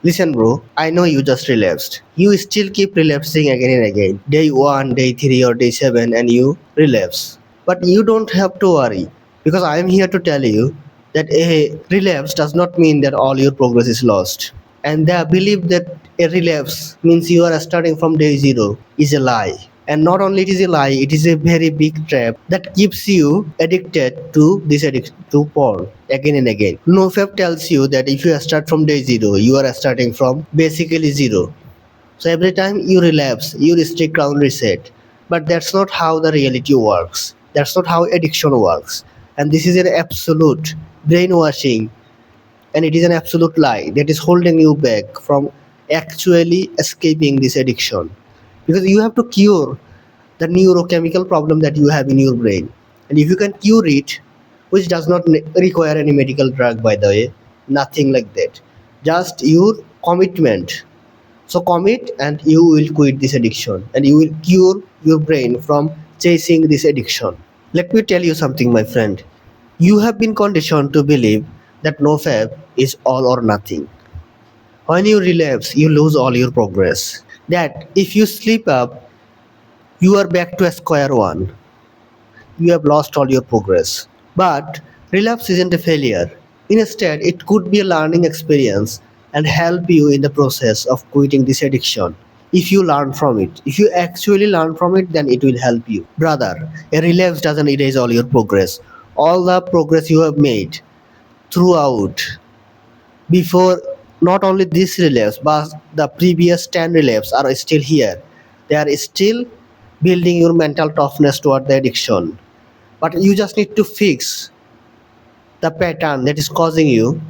Listen, bro, I know you just relapsed. You still keep relapsing again and again. Day 1, day 3, or day 7, and you relapse. But you don't have to worry because I am here to tell you that a relapse does not mean that all your progress is lost. And the belief that a relapse means you are starting from day 0 is a lie. And not only it is a lie, it is a very big trap that keeps you addicted to this addiction to porn again and again. Nofap tells you that if you start from day 0, you are starting from basically 0. So every time you relapse, you restrict down reset. But that's not how the reality works. That's not how addiction works. And this is an absolute brainwashing, and it is an absolute lie that is holding you back from actually escaping this addiction. Because you have to cure the neurochemical problem that you have in your brain. And if you can cure it, which does not require any medical drug, by the way, nothing like that, just your commitment. So commit and you will quit this addiction and you will cure your brain from chasing this addiction. Let me tell you something, my friend. You have been conditioned to believe that nofap is all or nothing. When you relapse, you lose all your progress. That if you slip up, you are back to square one. You have lost all your progress. But relapse isn't a failure. Instead, it could be a learning experience and help you in the process of quitting this addiction. If you learn from it, if you actually learn from it, then it will help you. Brother, a relapse doesn't erase all your progress. All the progress you have made throughout before, not only this relapse but the previous 10 relapse are still here. They are still building your mental toughness toward the addiction, but you just need to fix the pattern that is causing you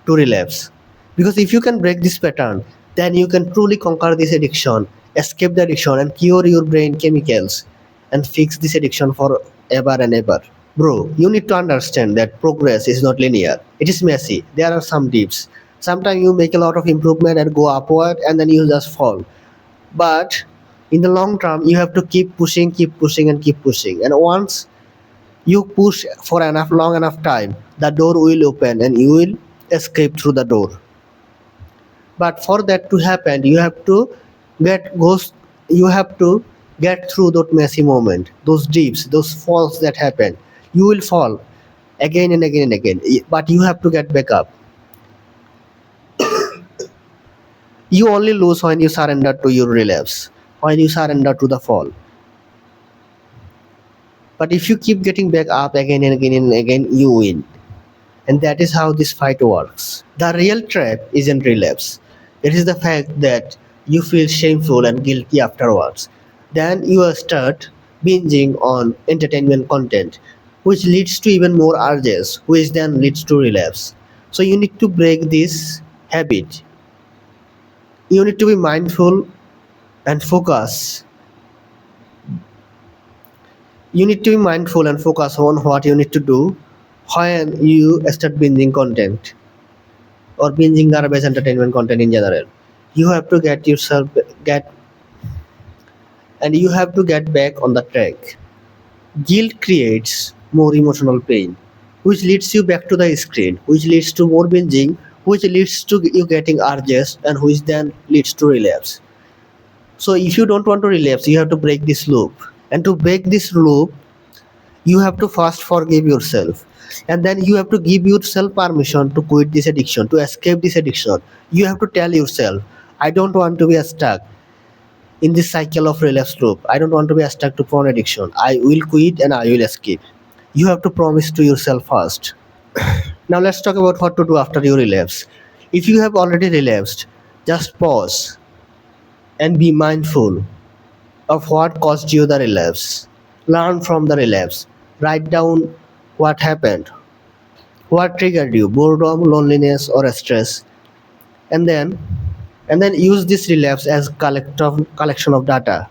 to relapse. Because if you can break this pattern, then you can truly conquer this addiction, escape the addiction, and cure your brain chemicals and fix this addiction forever and ever. Bro, you need to understand that progress is not linear. It is messy. There are some dips. Sometimes you make a lot of improvement and go upward, and then you just fall. But in the long term, you have to keep pushing, and keep pushing. And once you push for enough long enough time, the door will open and you will escape through the door. But for that to happen, get goes you have to get through that messy moment, those dips, those falls that happen. You will fall again and again and again, but you have to get back up. You only lose when you surrender to your relapse, when you surrender to the fall. But if you keep getting back up again and again and again, you win. And that is how this fight works. The real trap isn't relapse. It is the fact that you feel shameful and guilty afterwards. Then you start binging on entertainment content, which leads to even more urges, which then leads to relapse. So you need to break this habit. You need to be mindful and focus. You need to be mindful and focus on what you need to do when you start binging content or binging garbage entertainment content in general. You have to get and you have to get back on the track. Guilt creates more emotional pain, which leads you back to the screen, which leads to more binging, which leads to you getting urges, and which then leads to relapse. So if you don't want to relapse, you have to break this loop. And to break this loop, you have to first forgive yourself, and then you have to give yourself permission to quit this addiction, to escape this addiction. You have to tell yourself, I don't want to be stuck in this cycle of relapse loop. I don't want to be stuck to porn addiction. I will quit and I will escape. You have to promise to yourself first. Now let's talk about what to do after you relapse. If you have already relapsed, just pause and be mindful of what caused you the relapse. Learn from the relapse. Write down what happened, what triggered you, boredom, loneliness, or stress, and then use this relapse as collection of data.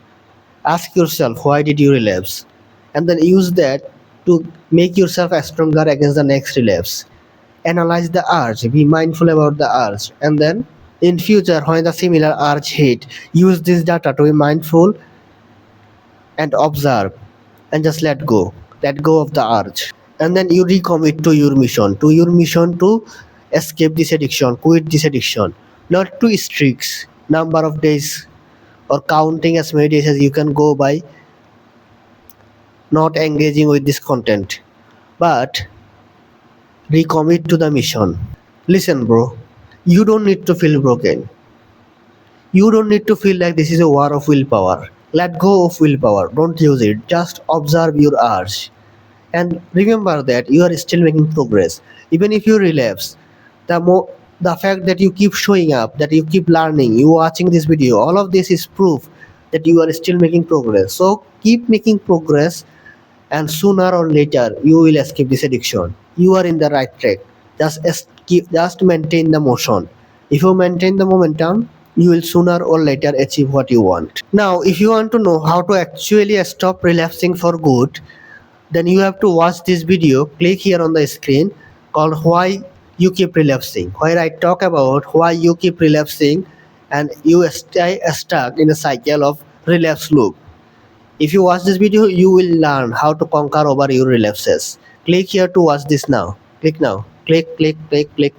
Ask yourself, why did you relapse? And then use that to make yourself stronger against the next relapse. Analyze the urge, be mindful about the urge, and then in future when the similar urge hit, use this data to be mindful and observe and just let go of the urge. And then you recommit to your mission to escape this addiction, quit this addiction. not to strict number of days or counting as many days as you can go by not engaging with this content, but recommit to the mission. Listen, bro, you don't need to feel broken. You don't need to feel like this is a war of willpower. Let go of willpower. Don't use it. Just observe your urge. And remember that you are still making progress. Even if you relapse, the fact that you keep showing up, that you keep learning, you watching this video, all of this is proof that you are still making progress. So keep making progress, and sooner or later you will escape this addiction. You are in the right track. Just maintain the motion. If you maintain the momentum, you will sooner or later achieve what you want. Now, if you want to know how to actually stop relapsing for good, then you have to watch this video. Click here on the screen called Why You Keep Relapsing, where I talk about why you keep relapsing and you stay stuck in a cycle of relapse loop. If you watch this video, you will learn how to conquer over your relapses. Click here to watch this now. Click now. Click, click, click, click.